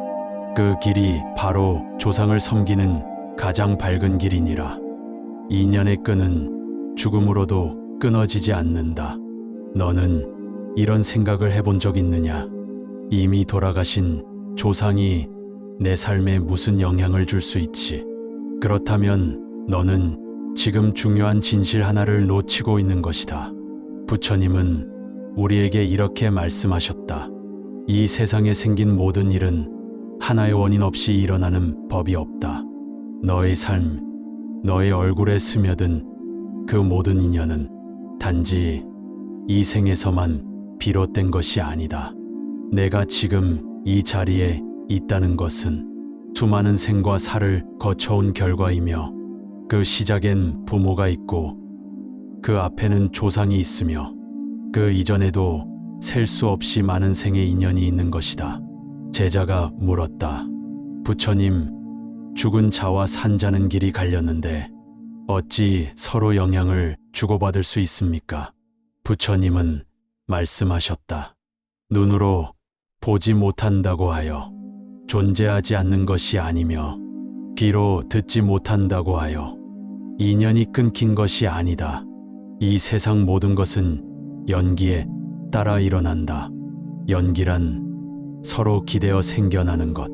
Speaker 1: 그 길이 바로 조상을 섬기는 가장 밝은 길이니라. 인연의 끈은 죽음으로도 끊어지지 않는다. 너는 이런 생각을 해본 적 있느냐? 이미 돌아가신 조상이 내 삶에 무슨 영향을 줄 수 있지? 그렇다면 너는 지금 중요한 진실 하나를 놓치고 있는 것이다. 부처님은 우리에게 이렇게 말씀하셨다. 이 세상에 생긴 모든 일은 하나의 원인 없이 일어나는 법이 없다. 너의 삶, 너의 얼굴에 스며든 그 모든 인연은 단지 이 생에서만 비롯된 것이 아니다. 내가 지금 이 자리에 있다는 것은 수많은 생과 사를 거쳐온 결과이며 그 시작엔 부모가 있고 그 앞에는 조상이 있으며 그 이전에도 셀 수 없이 많은 생의 인연이 있는 것이다. 제자가 물었다. 부처님, 죽은 자와 산자는 길이 갈렸는데 어찌 서로 영향을 주고받을 수 있습니까? 부처님은 말씀하셨다. 눈으로 보지 못한다고 하여 존재하지 않는 것이 아니며 귀로 듣지 못한다고 하여 인연이 끊긴 것이 아니다. 이 세상 모든 것은 연기에 따라 일어난다. 연기란 서로 기대어 생겨나는 것.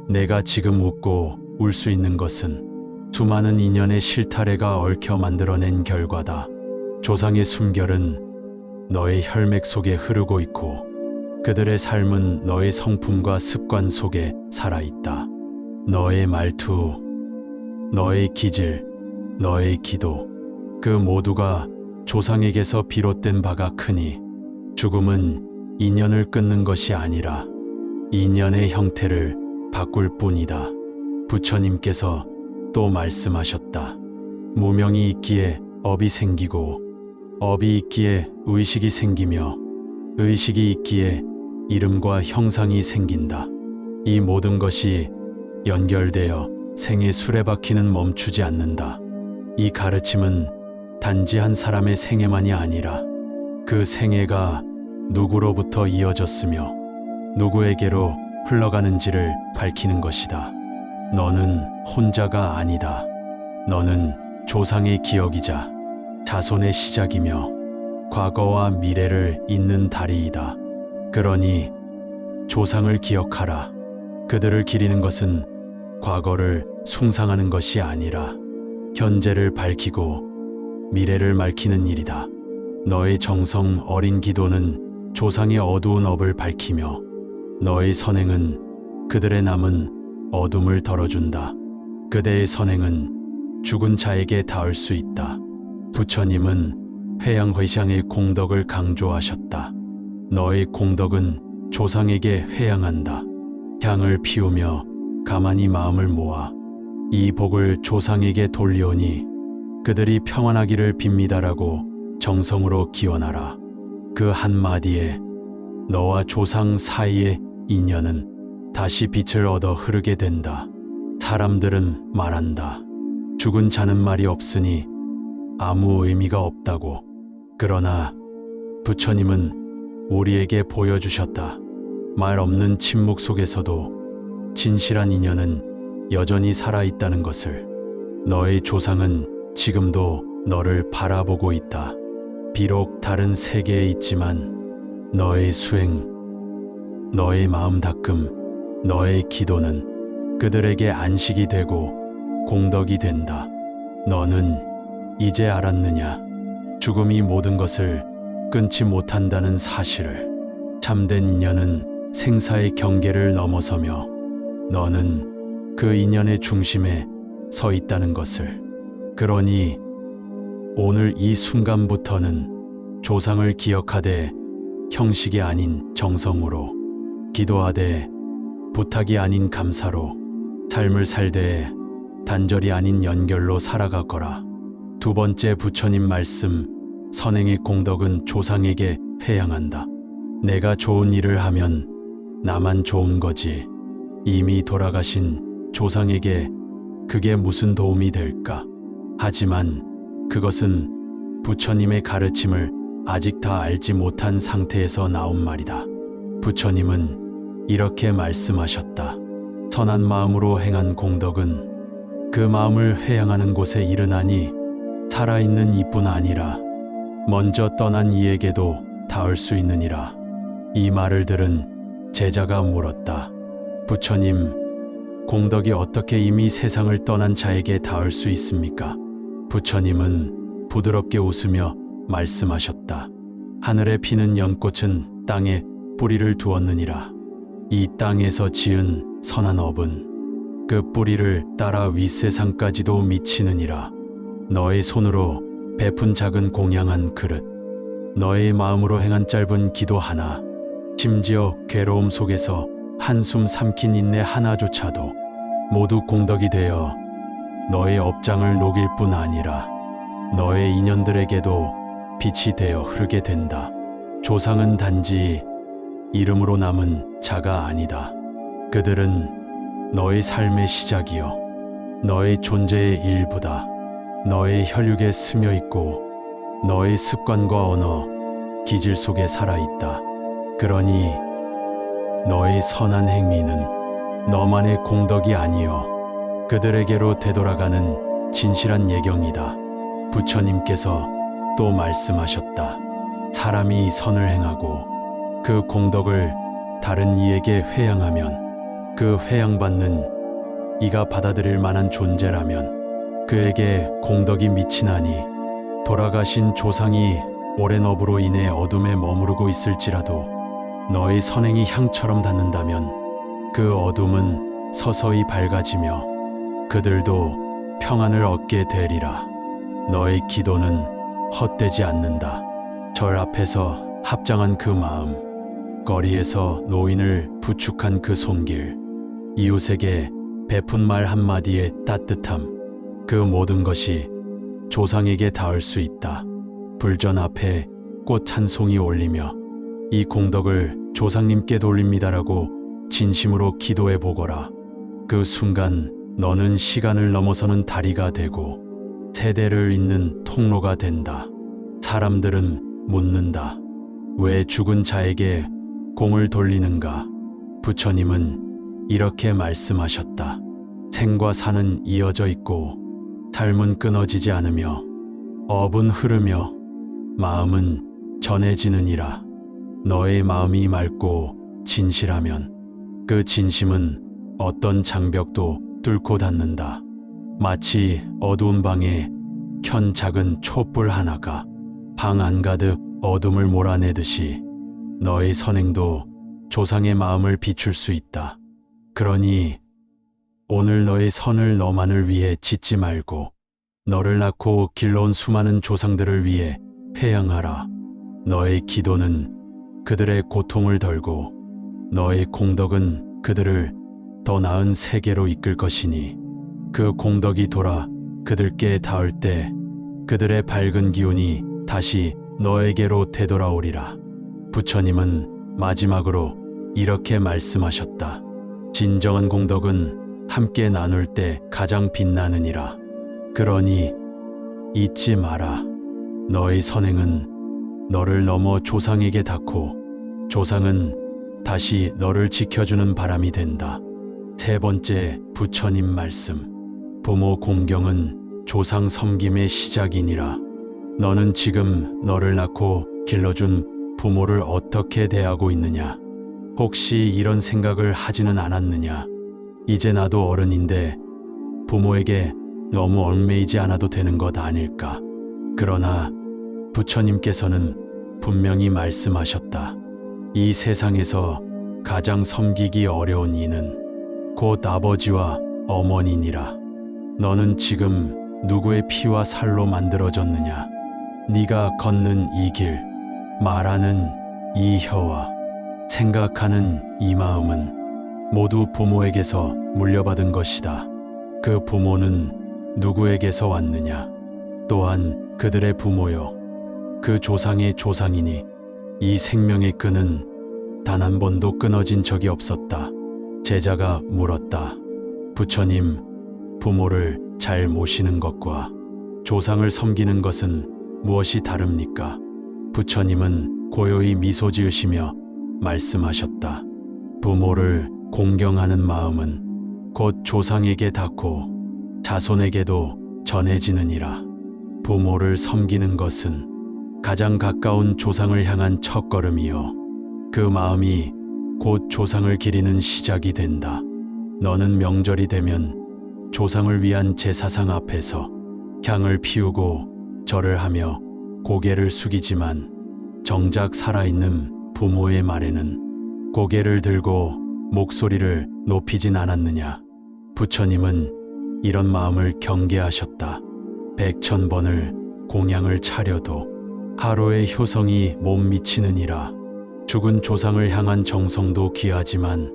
Speaker 1: 내가 지금 웃고 울 수 있는 것은 수많은 인연의 실타래가 얽혀 만들어낸 결과다. 조상의 숨결은 너의 혈맥 속에 흐르고 있고 그들의 삶은 너의 성품과 습관 속에 살아있다. 너의 말투, 너의 기질, 너의 기도, 그 모두가 조상에게서 비롯된 바가 크니 죽음은 인연을 끊는 것이 아니라 인연의 형태를 바꿀 뿐이다. 부처님께서 또 말씀하셨다. 무명이 있기에 업이 생기고 업이 있기에 의식이 생기며 의식이 있기에 이름과 형상이 생긴다. 이 모든 것이 연결되어 생의 수레바퀴는 멈추지 않는다. 이 가르침은 단지 한 사람의 생애만이 아니라 그 생애가 누구로부터 이어졌으며 누구에게로 흘러가는지를 밝히는 것이다. 너는 혼자가 아니다. 너는 조상의 기억이자 자손의 시작이며 과거와 미래를 잇는 다리이다. 그러니 조상을 기억하라. 그들을 기리는 것은 과거를 숭상하는 것이 아니라 현재를 밝히고 미래를 맑히는 일이다. 너의 정성 어린 기도는 조상의 어두운 업을 밝히며 너의 선행은 그들의 남은 어둠을 덜어준다. 그대의 선행은 죽은 자에게 닿을 수 있다. 부처님은 회양회샹의 공덕을 강조하셨다. 너의 공덕은 조상에게 회양한다. 향을 피우며 가만히 마음을 모아 이 복을 조상에게 돌리오니 그들이 평안하기를 빕니다라고 정성으로 기원하라. 그 한마디에 너와 조상 사이의 인연은 다시 빛을 얻어 흐르게 된다. 사람들은 말한다. 죽은 자는 말이 없으니 아무 의미가 없다고. 그러나 부처님은 우리에게 보여주셨다. 말 없는 침묵 속에서도 진실한 인연은 여전히 살아있다는 것을. 너의 조상은 지금도 너를 바라보고 있다. 비록 다른 세계에 있지만 너의 수행, 너의 마음 닦음, 너의 기도는 그들에게 안식이 되고 공덕이 된다. 너는 이제 알았느냐? 죽음이 모든 것을 끊지 못한다는 사실을. 참된 인연은 생사의 경계를 넘어서며 너는 그 인연의 중심에 서 있다는 것을. 그러니 오늘 이 순간부터는 조상을 기억하되 형식이 아닌 정성으로, 기도하되 부탁이 아닌 감사로, 삶을 살되 단절이 아닌 연결로 살아가거라. 두 번째 부처님 말씀, 선행의 공덕은 조상에게 회양한다. 내가 좋은 일을 하면 나만 좋은 거지. 이미 돌아가신 조상에게 그게 무슨 도움이 될까? 하지만 그것은 부처님의 가르침을 아직 다 알지 못한 상태에서 나온 말이다. 부처님은 이렇게 말씀하셨다. 선한 마음으로 행한 공덕은 그 마음을 회양하는 곳에 이르나니 살아있는 이뿐 아니라 먼저 떠난 이에게도 닿을 수 있느니라. 이 말을 들은 제자가 물었다. 부처님, 공덕이 어떻게 이미 세상을 떠난 자에게 닿을 수 있습니까? 부처님은 부드럽게 웃으며 말씀하셨다. 하늘에 피는 연꽃은 땅에 뿌리를 두었느니라. 이 땅에서 지은 선한 업은 그 뿌리를 따라 윗세상까지도 미치느니라. 너의 손으로 베푼 작은 공양 한 그릇, 너의 마음으로 행한 짧은 기도 하나, 심지어 괴로움 속에서 한숨 삼킨 인내 하나조차도 모두 공덕이 되어 너의 업장을 녹일 뿐 아니라 너의 인연들에게도 빛이 되어 흐르게 된다. 조상은 단지 이름으로 남은 자가 아니다. 그들은 너의 삶의 시작이요, 너의 존재의 일부다. 너의 혈육에 스며 있고 너의 습관과 언어, 기질 속에 살아있다. 그러니 너의 선한 행위는 너만의 공덕이 아니요 그들에게로 되돌아가는 진실한 예경이다. 부처님께서 또 말씀하셨다. 사람이 선을 행하고 그 공덕을 다른 이에게 회양하면 그 회양받는 이가 받아들일 만한 존재라면 그에게 공덕이 미치나니 돌아가신 조상이 오랜 업으로 인해 어둠에 머무르고 있을지라도 너의 선행이 향처럼 닿는다면 그 어둠은 서서히 밝아지며 그들도 평안을 얻게 되리라. 너의 기도는 헛되지 않는다. 절 앞에서 합장한 그 마음, 거리에서 노인을 부축한 그 손길, 이웃에게 베푼 말 한마디의 따뜻함, 그 모든 것이 조상에게 닿을 수 있다. 불전 앞에 꽃 한 송이 올리며 이 공덕을 조상님께 돌립니다라고 진심으로 기도해 보거라. 그 순간 너는 시간을 넘어서는 다리가 되고 세대를 잇는 통로가 된다. 사람들은 묻는다. 왜 죽은 자에게 공을 돌리는가? 부처님은 이렇게 말씀하셨다. 생과 사는 이어져 있고 삶은 끊어지지 않으며 업은 흐르며 마음은 전해지느니라. 너의 마음이 맑고 진실하면 그 진심은 어떤 장벽도 뚫고 닿는다. 마치 어두운 방에 켠 작은 촛불 하나가 방 안가득 어둠을 몰아내듯이 너의 선행도 조상의 마음을 비출 수 있다. 그러니 오늘 너의 선을 너만을 위해 짓지 말고 너를 낳고 길러온 수많은 조상들을 위해 회양하라. 너의 기도는 그들의 고통을 덜고 너의 공덕은 그들을 더 나은 세계로 이끌 것이니 그 공덕이 돌아 그들께 닿을 때 그들의 밝은 기운이 다시 너에게로 되돌아오리라. 부처님은 마지막으로 이렇게 말씀하셨다. 진정한 공덕은 함께 나눌 때 가장 빛나느니라. 그러니 잊지 마라. 너의 선행은 너를 넘어 조상에게 닿고 조상은 다시 너를 지켜주는 바람이 된다. 세 번째 부처님 말씀. 부모 공경은 조상 섬김의 시작이니라. 너는 지금 너를 낳고 길러준 부모를 어떻게 대하고 있느냐? 혹시 이런 생각을 하지는 않았느냐? 이제 나도 어른인데 부모에게 너무 얽매이지 않아도 되는 것 아닐까? 그러나 부처님께서는 분명히 말씀하셨다. 이 세상에서 가장 섬기기 어려운 이는 곧 아버지와 어머니니라. 너는 지금 누구의 피와 살로 만들어졌느냐? 네가 걷는 이 길, 말하는 이 혀와 생각하는 이 마음은 모두 부모에게서 물려받은 것이다. 그 부모는 누구에게서 왔느냐? 또한 그들의 부모요, 그 조상의 조상이니 이 생명의 끈은 단 한 번도 끊어진 적이 없었다. 제자가 물었다. 부처님, 부모를 잘 모시는 것과 조상을 섬기는 것은 무엇이 다릅니까? 부처님은 고요히 미소 지으시며 말씀하셨다. 부모를 공경하는 마음은 곧 조상에게 닿고 자손에게도 전해지느니라. 부모를 섬기는 것은 가장 가까운 조상을 향한 첫걸음이요. 그 마음이 곧 조상을 기리는 시작이 된다. 너는 명절이 되면 조상을 위한 제사상 앞에서 향을 피우고 절을 하며 고개를 숙이지만 정작 살아있는 부모의 말에는 고개를 들고 목소리를 높이진 않았느냐. 부처님은 이런 마음을 경계하셨다. 100,000번을 공양을 차려도 하루의 효성이 못 미치느니라. 죽은 조상을 향한 정성도 귀하지만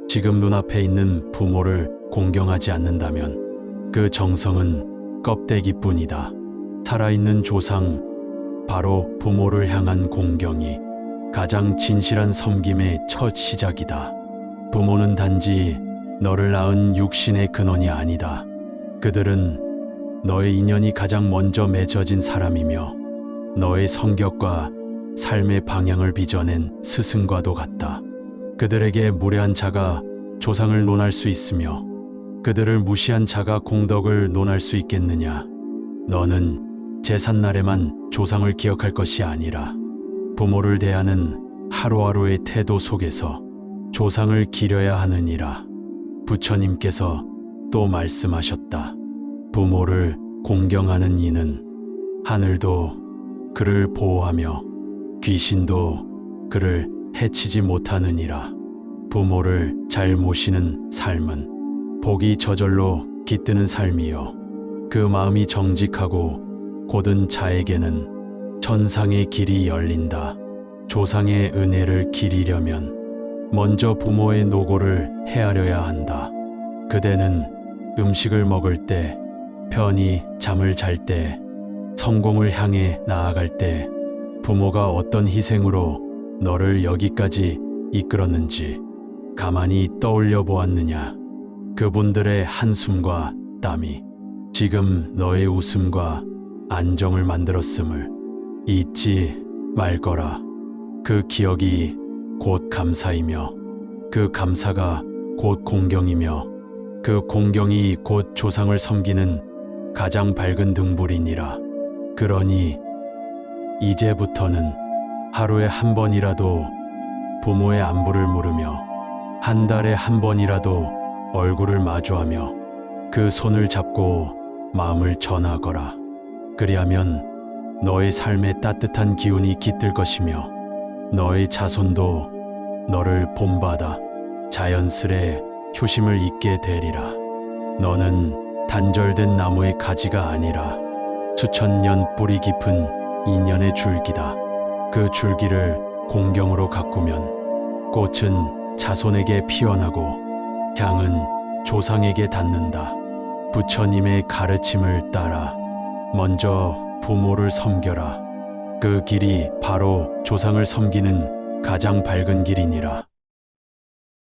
Speaker 1: 지금 눈앞에 있는 부모를 공경하지 않는다면 그 정성은 껍데기뿐이다. 살아있는 조상, 바로 부모를 향한 공경이 가장 진실한 섬김의 첫 시작이다. 부모는 단지 너를 낳은 육신의 근원이 아니다. 그들은 너의 인연이 가장 먼저 맺어진 사람이며 너의 성격과 삶의 방향을 빚어낸 스승과도 같다. 그들에게 무례한 자가 조상을 논할 수 있으며 그들을 무시한 자가 공덕을 논할 수 있겠느냐. 너는 제삿날에만 조상을 기억할 것이 아니라 부모를 대하는 하루하루의 태도 속에서 조상을 기려야 하느니라. 부처님께서 또 말씀하셨다. 부모를 공경하는 이는 하늘도 그를 보호하며 귀신도 그를 해치지 못하느니라. 부모를 잘 모시는 삶은 복이 저절로 깃드는 삶이요. 그 마음이 정직하고 곧은 자에게는 천상의 길이 열린다. 조상의 은혜를 기리려면 먼저 부모의 노고를 헤아려야 한다. 그대는 음식을 먹을 때, 편히 잠을 잘 때, 성공을 향해 나아갈 때 부모가 어떤 희생으로 너를 여기까지 이끌었는지 가만히 떠올려 보았느냐. 그분들의 한숨과 땀이 지금 너의 웃음과 안정을 만들었음을 잊지 말거라. 그 기억이 곧 감사이며 그 감사가 곧 공경이며 그 공경이 곧 조상을 섬기는 가장 밝은 등불이니라. 그러니 이제부터는 하루에 한 번이라도 부모의 안부를 물으며 한 달에 한 번이라도 얼굴을 마주하며 그 손을 잡고 마음을 전하거라. 그리하면 너의 삶에 따뜻한 기운이 깃들 것이며 너의 자손도 너를 본받아 자연스레 효심을 잇게 되리라. 너는 단절된 나무의 가지가 아니라 수천 년 뿌리 깊은 인연의 줄기다. 그 줄기를 공경으로 가꾸면 꽃은 자손에게 피어나고 향은 조상에게 닿는다. 부처님의 가르침을 따라 먼저 부모를 섬겨라. 그 길이 바로 조상을 섬기는 가장 밝은 길이니라.